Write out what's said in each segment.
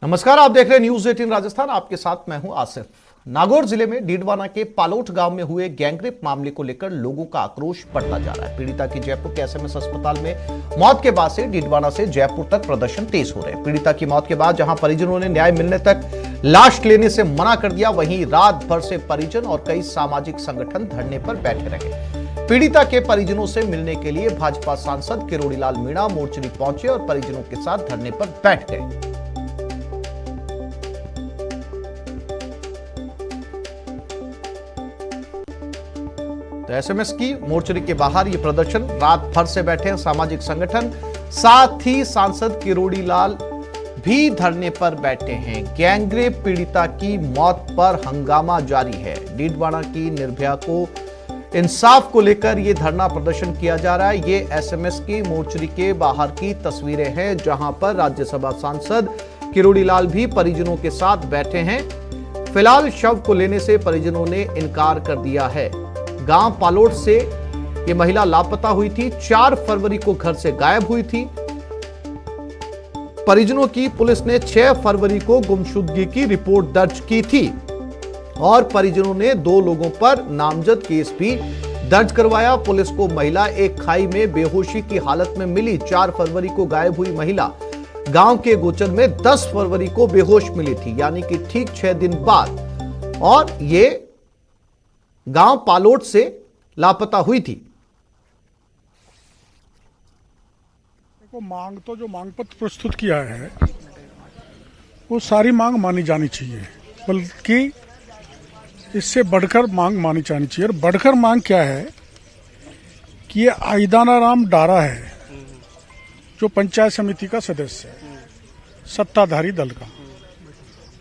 नमस्कार, आप देख रहे हैं न्यूज 18 राजस्थान। आपके साथ मैं हूं आसिफ। नागौर जिले में डीडवाना के पालोट गांव में हुए गैंगरेप मामले को लेकर लोगों का आक्रोश बढ़ता जा रहा है। पीड़िता की जयपुर के एसएमएस अस्पताल में मौत के बाद से डीडवाना से जयपुर तक प्रदर्शन तेज हो रहे हैं। पीड़िता की मौत के बाद जहां परिजनों ने न्याय मिलने तक लाश लेने से मना कर दिया, वहीं रात भर से परिजन और कई सामाजिक संगठन धरने पर बैठे रहे। पीड़िता के परिजनों से मिलने के लिए भाजपा सांसद किरोड़ीलाल मीणा मोर्चरी पहुंचे और परिजनों के साथ धरने पर बैठ गए। तो एसएमएस की मोर्चरी के बाहर ये प्रदर्शन रात भर से बैठे हैं सामाजिक संगठन, साथ ही सांसद किरोड़ीलाल भी धरने पर बैठे हैं। गैंगरेप पीड़िता की मौत पर हंगामा जारी है। डीडवाना की निर्भया को इंसाफ को लेकर यह धरना प्रदर्शन किया जा रहा है। ये एसएमएस की मोर्चरी के बाहर की तस्वीरें हैं, जहां पर राज्यसभा सांसद किरोड़ीलाल भी परिजनों के साथ बैठे हैं। फिलहाल शव को लेने से परिजनों ने इनकार कर दिया है। गांव पालोट से ये महिला लापता हुई थी, 4 फरवरी को घर से गायब हुई थी। परिजनों की पुलिस ने 6 फरवरी को गुमशुदगी की रिपोर्ट दर्ज की थी और परिजनों ने 2 लोगों पर नामजद केस भी दर्ज करवाया। पुलिस को महिला एक खाई में बेहोशी की हालत में मिली। 4 फरवरी को गायब हुई महिला गांव के गोचर में 10 फरवरी को बेहोश मिली थी, यानी कि ठीक 6 दिन बाद, और ये गांव पालोट से लापता हुई थी। देखो, मांग तो जो मांग पत्र प्रस्तुत किया है वो सारी मांग मानी जानी चाहिए, बल्कि इससे बढ़कर मांग मानी जानी चाहिए। और बढ़कर मांग क्या है कि ये आईदानाराम डारा है जो पंचायत समिति का सदस्य है, सत्ताधारी दल का,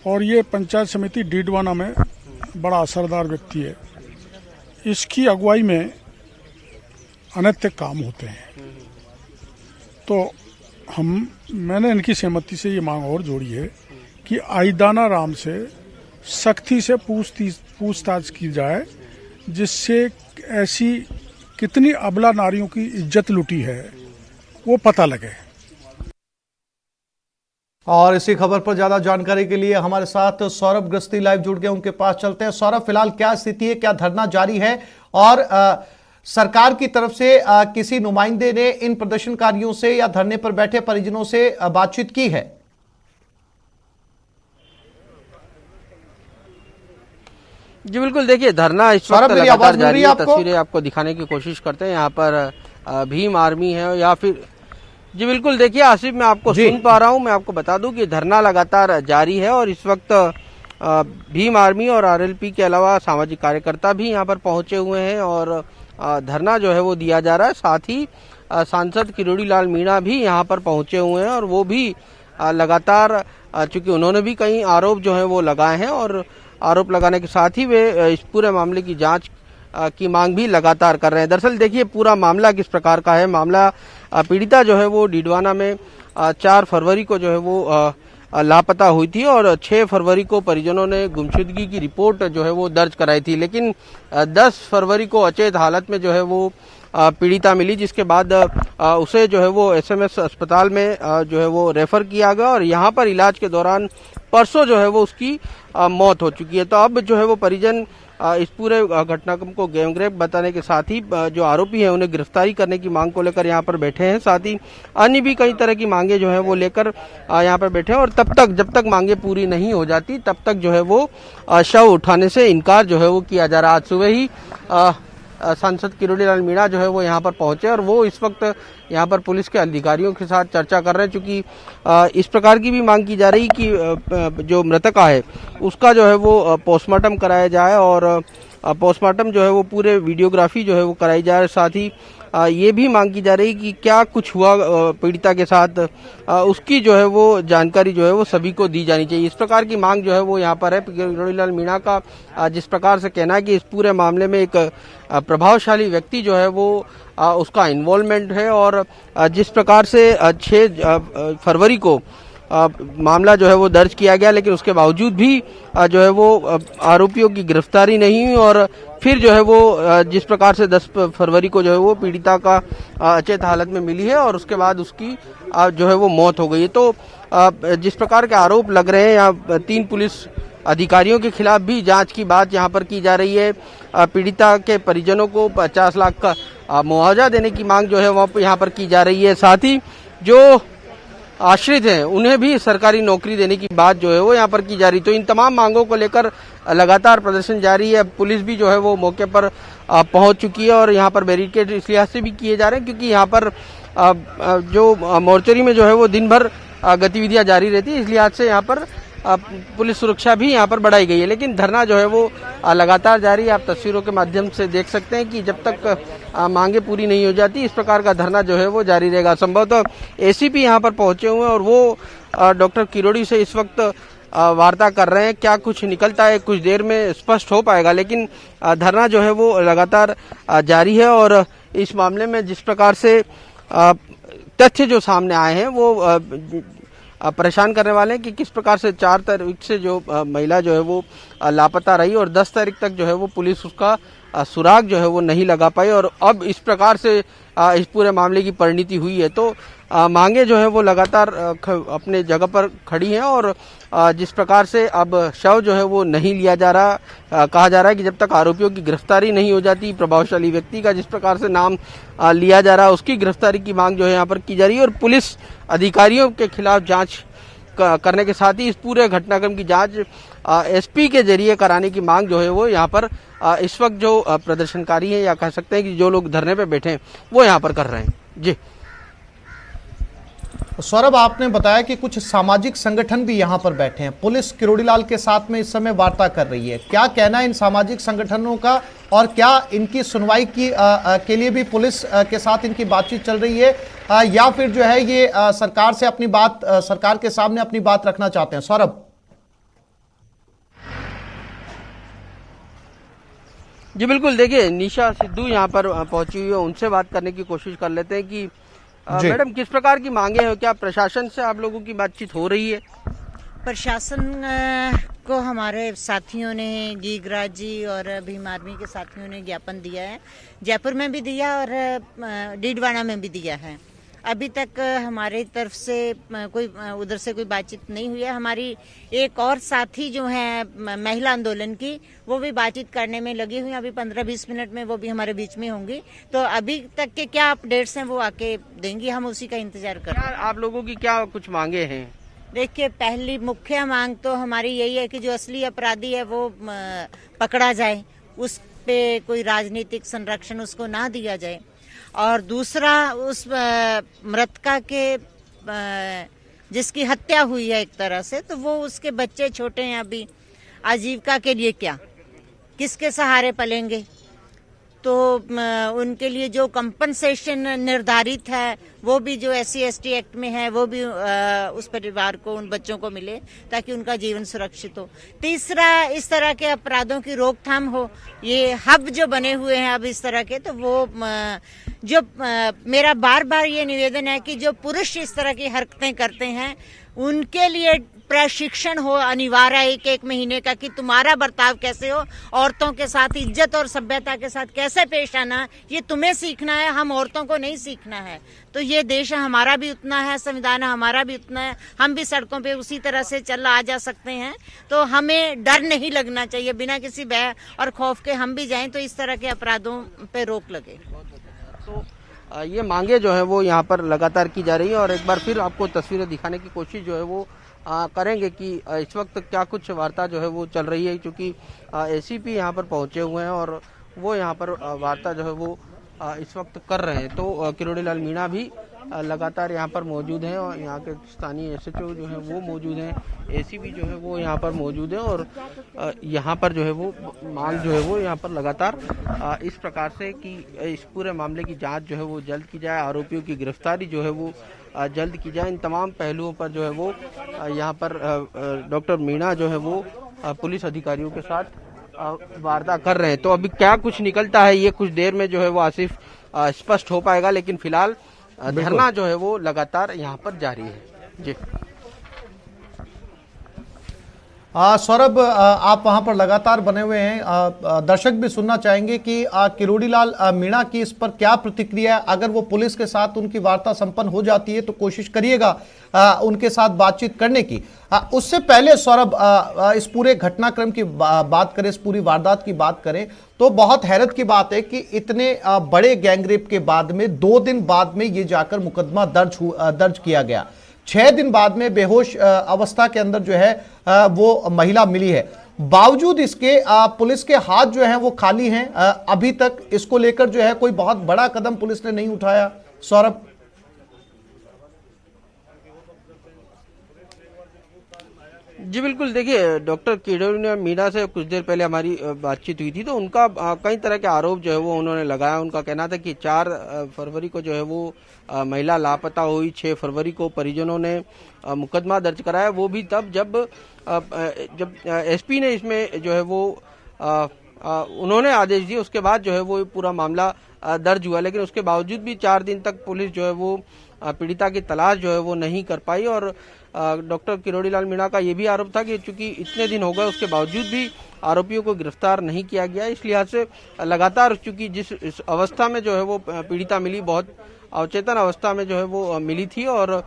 और ये पंचायत समिति डीडवाना में बड़ा असरदार व्यक्ति है। इसकी अगुवाई में अनैतिक काम होते हैं। तो मैंने इनकी सहमति से ये मांग और जोड़ी है कि आईदानाराम से सख्ती से पूछताछ की जाए, जिससे ऐसी कितनी अबला नारियों की इज्जत लुटी है वो पता लगे। और इसी खबर पर ज्यादा जानकारी के लिए हमारे साथ सौरभ गृहस्थी लाइव जुड़ गए, उनके पास चलते हैं। सौरभ, फिलहाल क्या स्थिति है, क्या धरना जारी है और सरकार की तरफ से किसी नुमाइंदे ने इन प्रदर्शनकारियों से या धरने पर बैठे परिजनों से बातचीत की है? जी बिल्कुल, देखिए धरना इस वक्त लगातार जारी है। तस्वीरें आपको दिखाने की कोशिश करते हैं। यहाँ पर भीम आर्मी है या फिर जी बिल्कुल, देखिए आसिफ, मैं आपको सुन पा रहा हूँ। मैं आपको बता दूं कि धरना लगातार जारी है और इस वक्त भीम आर्मी और आरएलपी के अलावा सामाजिक कार्यकर्ता भी यहाँ पर पहुंचे हुए हैं और धरना जो है वो दिया जा रहा है। साथ ही सांसद किरोड़ीलाल मीणा भी यहाँ पर पहुंचे हुए हैं और वो भी लगातार, चूंकि उन्होंने भी कई आरोप जो है वो लगाए हैं और आरोप लगाने के साथ ही वे इस पूरे मामले की जाँच की मांग भी लगातार कर रहे हैं। दरअसल देखिए पूरा मामला किस प्रकार का है। मामला, पीड़िता जो है वो डीडवाना में 4 फरवरी को जो है वो लापता हुई थी और 6 फरवरी को परिजनों ने गुमशुदगी की रिपोर्ट जो है वो दर्ज कराई थी, लेकिन 10 फरवरी को अचेत हालत में जो है वो पीड़िता मिली, जिसके बाद उसे जो है वो एसएमएस अस्पताल में जो है वो रेफर किया गया और यहाँ पर इलाज के दौरान परसों जो है वो उसकी मौत हो चुकी है। तो अब जो है वो परिजन इस पूरे घटनाक्रम को गैंगरेप बताने के साथ ही जो आरोपी हैं उन्हें गिरफ्तारी करने की मांग को लेकर यहाँ पर बैठे हैं। साथ ही अन्य भी कई तरह की मांगे जो है वो लेकर यहाँ पर बैठे हैं और तब तक, जब तक मांगे पूरी नहीं हो जाती, तब तक जो है वो शव उठाने से इनकार जो है वो किया जा रहा है। आज सुबह ही सांसद किरोड़ीलाल मीणा जो है वो यहाँ पर पहुंचे और वो इस वक्त यहाँ पर पुलिस के अधिकारियों के साथ चर्चा कर रहे हैं, क्योंकि इस प्रकार की भी मांग की जा रही कि जो मृतका है उसका जो है वो पोस्टमार्टम कराया जाए और पोस्टमार्टम जो है वो पूरे वीडियोग्राफी जो है वो कराई जाए। साथ ही ये भी मांग की जा रही कि क्या कुछ हुआ पीड़िता के साथ, उसकी जो है वो जानकारी जो है वो सभी को दी जानी चाहिए। इस प्रकार की मांग जो है वो यहाँ पर है। किरोड़ीलाल मीणा का जिस प्रकार से कहना है कि इस पूरे मामले में एक प्रभावशाली व्यक्ति जो है वो उसका इन्वॉल्वमेंट है और जिस प्रकार से 6 फरवरी को मामला जो है वो दर्ज किया गया, लेकिन उसके बावजूद भी जो है वो आरोपियों की गिरफ्तारी नहीं हुई और फिर जो है वो जिस प्रकार से 10 फरवरी को जो है वो पीड़िता का अचेत हालत में मिली है और उसके बाद उसकी जो है वो मौत हो गई है। तो जिस प्रकार के आरोप लग रहे हैं, यहाँ 3 पुलिस अधिकारियों के खिलाफ भी जांच की बात यहाँ पर की जा रही है। पीड़िता के परिजनों को 50 लाख का मुआवजा देने की मांग जो है वह यहाँ पर की जा रही है। साथ ही जो आश्रित हैं उन्हें भी सरकारी नौकरी देने की बात जो है वो यहाँ पर की जा रही। तो इन तमाम मांगों को लेकर लगातार प्रदर्शन जारी है। पुलिस भी जो है वो मौके पर पहुंच चुकी है और यहाँ पर बैरिकेड इस लिहाज से भी किए जा रहे हैं क्योंकि यहाँ पर जो मोर्चरी में जो है वो दिन भर गतिविधियां जारी रहती है। इस लिहाज से यहाँ पर पुलिस सुरक्षा भी यहाँ पर बढ़ाई गई है। लेकिन धरना जो है वो लगातार जारी है। आप तस्वीरों के माध्यम से देख सकते हैं कि जब तक मांगे पूरी नहीं हो जाती इस प्रकार का धरना जो है वो जारी रहेगा। संभवतः एसीपी यहाँ पर पहुंचे हुए हैं और वो डॉक्टर किरोड़ी से इस वक्त वार्ता कर रहे हैं। क्या कुछ निकलता है कुछ देर में स्पष्ट हो पाएगा, लेकिन धरना जो है वो लगातार जारी है। और इस मामले में जिस प्रकार से तथ्य जो सामने आए हैं वो परेशान करने वाले हैं कि किस प्रकार से 4 तारीख से जो महिला जो है वो लापता रही और 10 तारीख तक जो है वो पुलिस उसका सुराग जो है वो नहीं लगा पाई और अब इस प्रकार से इस पूरे मामले की परिणति हुई है। तो मांगे जो है वो लगातार अपने जगह पर खड़ी हैं और जिस प्रकार से अब शव जो है वो नहीं लिया जा रहा, कहा जा रहा है कि जब तक आरोपियों की गिरफ्तारी नहीं हो जाती, प्रभावशाली व्यक्ति का जिस प्रकार से नाम लिया जा रहा है उसकी गिरफ्तारी की मांग जो है यहाँ पर की जा रही है। और पुलिस अधिकारियों के खिलाफ जांच करने के साथ ही इस पूरे घटनाक्रम की जांच एसपी के जरिए कराने की मांग जो है वो यहाँ पर इस वक्त जो प्रदर्शनकारी हैं या कह सकते हैं कि जो लोग धरने पे बैठे हैं वो यहाँ पर कर रहे हैं। जी सौरभ, आपने बताया कि कुछ सामाजिक संगठन भी यहाँ पर बैठे हैं। पुलिस किरोड़ीलाल के साथ में इस समय वार्ता कर रही है। क्या कहना है इन सामाजिक संगठनों का और क्या इनकी सुनवाई के लिए भी पुलिस के साथ इनकी बातचीत चल रही है या फिर जो है ये सरकार से अपनी बात सरकार के सामने अपनी बात रखना चाहते हैं? सौरभ जी बिल्कुल, देखिए निशा सिद्धू यहाँ पर पहुंची हुई है, उनसे बात करने की कोशिश कर लेते हैं कि मैडम किस प्रकार की मांगे हैं, क्या प्रशासन से आप लोगों की बातचीत हो रही है? प्रशासन को हमारे साथियों ने, गीगराज जी और भीम आर्मी के साथियों ने ज्ञापन दिया है। जयपुर में भी दिया और डीडवाना में भी दिया है। अभी तक हमारे तरफ से कोई उधर से कोई बातचीत नहीं हुई है। हमारी एक और साथी जो है महिला आंदोलन की, वो भी बातचीत करने में लगी हुई है। अभी 15-20 मिनट में वो भी हमारे बीच में होंगी। तो अभी तक के क्या अपडेट्स हैं वो आके देंगी, हम उसी का इंतजार कर रहे हैं। आप लोगों की क्या कुछ मांगे हैं? देखिए, पहली मुख्य मांग तो हमारी यही है कि जो असली अपराधी है वो पकड़ा जाए, उस पे कोई राजनीतिक संरक्षण उसको ना दिया जाए। और दूसरा, उस मृतका के जिसकी हत्या हुई है एक तरह से, तो वो उसके बच्चे छोटे हैं, अभी आजीविका के लिए क्या, किसके सहारे पलेंगे? तो उनके लिए जो कंपनसेशन निर्धारित है वो भी जो SC/ST एक्ट में है वो भी उस परिवार को, उन बच्चों को मिले ताकि उनका जीवन सुरक्षित हो। तीसरा, इस तरह के अपराधों की रोकथाम हो। ये हब जो बने हुए हैं अब इस तरह के, तो वो जो मेरा बार बार ये निवेदन है कि जो पुरुष इस तरह की हरकतें करते हैं उनके लिए प्रशिक्षण हो अनिवार्य 1 महीने का, कि तुम्हारा बर्ताव कैसे हो, औरतों के साथ इज्जत और सभ्यता के साथ कैसे पेश आना, ये तुम्हें सीखना है, हम औरतों को नहीं सीखना है। तो ये देश हमारा भी उतना है, संविधान हमारा भी उतना है, हम भी सड़कों पे उसी तरह से चल आ जा सकते हैं। तो हमें डर नहीं लगना चाहिए, बिना किसी भय और खौफ के हम भी जाएं तो इस तरह के अपराधों पे रोक लगे। तो ये मांगे जो है वो यहाँ पर लगातार की जा रही है और एक बार फिर आपको तस्वीरें दिखाने की कोशिश जो है वो करेंगे कि इस वक्त क्या कुछ वार्ता जो है वो चल रही है, क्योंकि एसीपी यहाँ पर पहुंचे हुए हैं और वो यहाँ पर वार्ता जो है वो इस वक्त कर रहे हैं। तो किरोड़ीलाल मीणा भी लगातार यहाँ पर मौजूद हैं और यहाँ के स्थानीय SHO जो है वो मौजूद हैं, ACP जो है वो यहाँ पर मौजूद हैं और यहाँ पर जो है वो मांग जो है वो यहाँ पर लगातार इस प्रकार से कि इस पूरे मामले की जांच जो है वो जल्द की जाए, आरोपियों की गिरफ्तारी जो है वो जल्द की जाए। इन तमाम पहलुओं पर जो है वो यहाँ पर डॉक्टर मीणा जो है वो पुलिस अधिकारियों के साथ वार्ता कर रहे हैं। तो अभी क्या कुछ निकलता है ये कुछ देर में जो है वो आसिफ स्पष्ट हो पाएगा, लेकिन फिलहाल धरना जो है वो लगातार यहाँ पर जारी है। जी सौरभ, आप वहां पर लगातार बने हुए हैं। दर्शक भी सुनना चाहेंगे कि किरोड़ीलाल मीणा की इस पर क्या प्रतिक्रिया है। अगर वो पुलिस के साथ उनकी वार्ता संपन्न हो जाती है तो कोशिश करिएगा उनके साथ बातचीत करने की। उससे पहले सौरभ, इस पूरे घटनाक्रम की बात करें, इस पूरी वारदात की बात करें तो बहुत हैरत की बात है कि इतने बड़े गैंगरेप के बाद में 2 दिन बाद में ये जाकर मुकदमा दर्ज किया गया। 6 दिन बाद में बेहोश अवस्था के अंदर जो है वो महिला मिली है। बावजूद इसके पुलिस के हाथ जो हैं वो खाली हैं। अभी तक इसको लेकर जो है कोई बहुत बड़ा कदम पुलिस ने नहीं उठाया। सौरभ, जी बिल्कुल, देखिए डॉक्टर किरोड़ीलाल मीणा से कुछ देर पहले हमारी बातचीत हुई थी तो उनका कई तरह के आरोप जो है वो उन्होंने लगाया। उनका कहना था कि 4 फरवरी को जो है वो महिला लापता हुई, 6 फरवरी को परिजनों ने मुकदमा दर्ज कराया, वो भी तब जब एसपी ने इसमें जो है वो उन्होंने आदेश दिए, उसके बाद जो है वो पूरा मामला दर्ज हुआ। लेकिन उसके बावजूद भी 4 दिन तक पुलिस जो है वो पीड़िता की तलाश जो है वो नहीं कर पाई। और डॉक्टर किरोड़ीलाल मीणा का ये भी आरोप था कि चूंकि इतने दिन हो गए उसके बावजूद भी आरोपियों को गिरफ्तार नहीं किया गया। इस लिहाज से लगातार चूंकि इस अवस्था में जो है वो पीड़िता मिली, बहुत अवचेतन अवस्था में जो है वो मिली थी और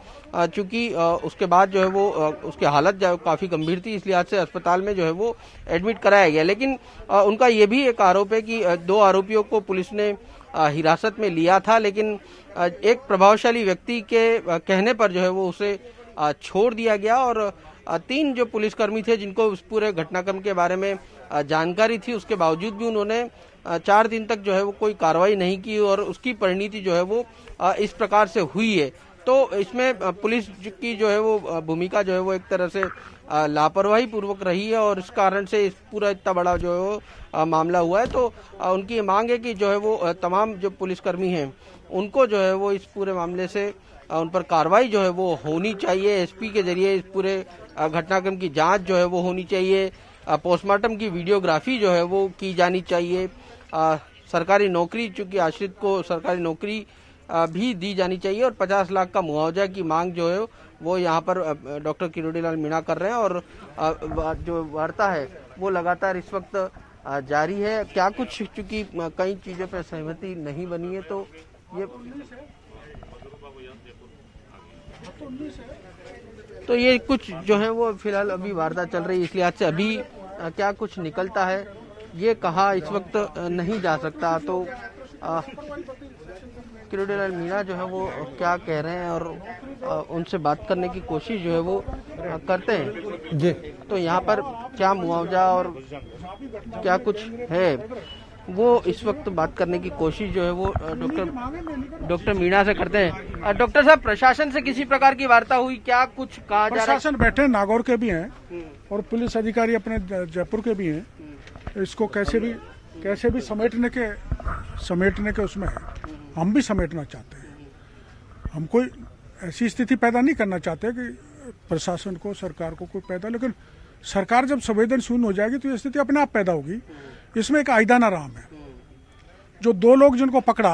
चूंकि उसके बाद जो है वो उसकी हालत जो काफी गंभीर थी, इस लिहाज से अस्पताल में जो है वो एडमिट कराया गया। लेकिन उनका ये भी एक आरोप है कि 2 आरोपियों को पुलिस ने हिरासत में लिया था, लेकिन एक प्रभावशाली व्यक्ति के कहने पर जो है वो उसे छोड़ दिया गया। और 3 जो पुलिसकर्मी थे जिनको उस पूरे घटनाक्रम के बारे में जानकारी थी, उसके बावजूद भी उन्होंने 4 दिन तक जो है वो कोई कार्रवाई नहीं की और उसकी परिणति जो है वो इस प्रकार से हुई है। तो इसमें पुलिस की जो है वो भूमिका जो है वो एक तरह से लापरवाही पूर्वक रही है और इस कारण से इस पूरा इतना बड़ा जो है वो मामला हुआ है। तो उनकी ये मांग है कि जो है वो तमाम जो पुलिसकर्मी हैं उनको जो है वो इस पूरे मामले से उन पर कार्रवाई जो है वो होनी चाहिए। एसपी के जरिए इस पूरे घटनाक्रम की जांच जो है वो होनी चाहिए। पोस्टमार्टम की वीडियोग्राफी जो है वो की जानी चाहिए। सरकारी नौकरी, चूंकि आश्रित को सरकारी नौकरी भी दी जानी चाहिए और 50 लाख का मुआवजा की मांग जो है वो यहाँ पर डॉक्टर किरोड़ीलाल मीणा कर रहे हैं। और जो वार्ता है वो लगातार इस वक्त जारी है। क्या कुछ चूंकि कई चीजों पर सहमति नहीं बनी है तो ये कुछ जो है वो फिलहाल अभी वार्ता चल रही है, इसलिए आज से अभी क्या कुछ निकलता है ये कहा इस वक्त नहीं जा सकता। तो किरोड़ीलाल मीणा जो है वो क्या कह रहे हैं और उनसे बात करने की कोशिश जो है वो करते हैं जी। तो यहाँ पर क्या मुआवजा और क्या कुछ है वो इस वक्त बात करने की कोशिश जो है वो डॉक्टर मीणा से करते हैं। डॉक्टर साहब, प्रशासन से किसी प्रकार की वार्ता हुई, क्या कुछ कहा जा रहा है? प्रशासन बैठे नागौर के भी हैं और पुलिस अधिकारी अपने जयपुर के भी हैं। इसको कैसे भी समेटने के उसमें है। हम भी समेटना चाहते हैं। हम कोई ऐसी स्थिति पैदा नहीं करना चाहते कि प्रशासन को, सरकार को कोई पैदा, लेकिन सरकार जब संवेदन शून्य हो जाएगी तो ये स्थिति अपने आप पैदा होगी। इसमें एक आइदाना राम है, जो 2 लोग जिनको पकड़ा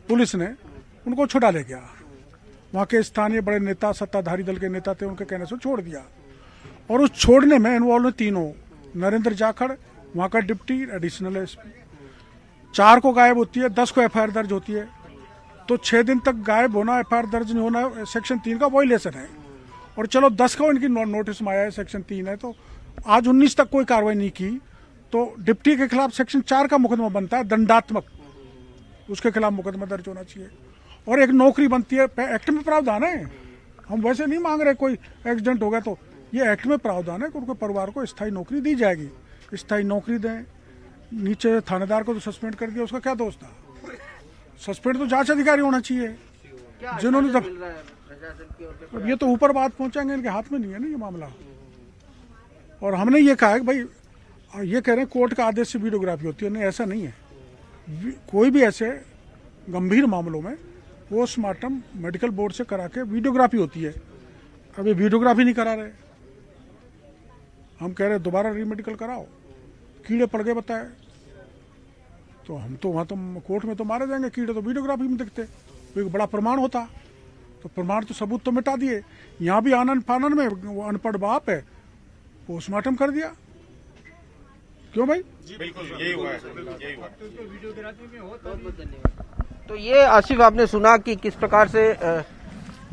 पुलिस ने, उनको छुड़ा ले गया। वहां के स्थानीय बड़े नेता, सत्ताधारी दल के नेता थे, उनके कहने से छोड़ दिया। और उस छोड़ने में इन्वॉल्व है 3, नरेंद्र जाखड़, वहां का डिप्टी एडिशनल एसपी। 4 को गायब होती है, 10 को एफआईआर दर्ज होती है। तो 6 दिन तक गायब होना, एफआईआर दर्ज नहीं होना सेक्शन 3 का वॉयलेशन है। और चलो 10 को इनकी नोटिस में आया है, सेक्शन 3 है, तो आज 19 तक कोई कार्रवाई नहीं की। तो डिप्टी के खिलाफ सेक्शन 4 का मुकदमा बनता है, दंडात्मक, उसके खिलाफ मुकदमा दर्ज होना चाहिए। और एक नौकरी बनती है, एक्ट में प्रावधान है। हम वैसे नहीं मांग रहे कोई एक्सीडेंट हो गया तो, ये एक्ट में प्रावधान है कि उनके परिवार को स्थायी नौकरी दी जाएगी। स्थायी नौकरी दें। नीचे थानेदार को तो सस्पेंड कर दिया, उसका क्या दोष था? सस्पेंड तो जांच अधिकारी होना चाहिए जिन्होंने तब, ये तो ऊपर बात पहुंचाएंगे, इनके हाथ में नहीं है ना ये मामला। और हमने ये कहा है कि भाई, ये कह रहे हैं कोर्ट का आदेश से वीडियोग्राफी होती है, नहीं ऐसा नहीं है। कोई भी ऐसे गंभीर मामलों में पोस्टमार्टम मेडिकल बोर्ड से करा के वीडियोग्राफी होती है। अभी वीडियोग्राफी नहीं करा रहे, हम कह रहे दोबारा रीमेडिकल कराओ। कीड़े पड़ गए बताए तो हम तो वहां तो कोर्ट में तो मारे जाएंगे, कीड़े तो वीडियोग्राफी में दिखते, तो एक बड़ा प्रमाण होता। तो प्रमाण तो सबूत तो मिटा दिए। यहाँ भी आनंद फानन में वो अनपढ़ बाप है, पोस्टमार्टम कर दिया। क्यों भाई? तो ये आसिफ आपने सुना कि किस प्रकार से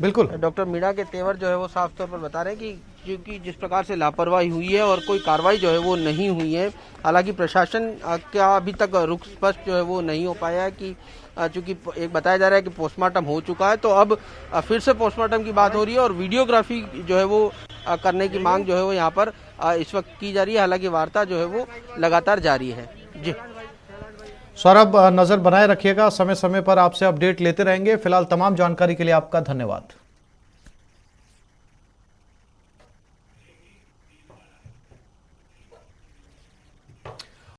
बिल्कुल डॉक्टर मीणा के तेवर जो है वो साफ तौर पर बता रहे हैं कि क्योंकि जिस प्रकार से लापरवाही हुई है और कोई कार्रवाई जो है वो नहीं हुई है। हालांकि प्रशासन का अभी तक रुख स्पष्ट जो है वो नहीं हो पाया है कि चूंकि एक बताया जा रहा है कि पोस्टमार्टम हो चुका है, तो अब फिर से पोस्टमार्टम की बात हो रही है और वीडियोग्राफी जो है वो करने की मांग जो है वो यहाँ पर इस वक्त की जा रही है। हालांकि वार्ता जो है वो लगातार जारी है। जी सौरभ, नजर बनाए रखिएगा, समय समय पर आपसे अपडेट लेते रहेंगे। फिलहाल तमाम जानकारी के लिए आपका धन्यवाद।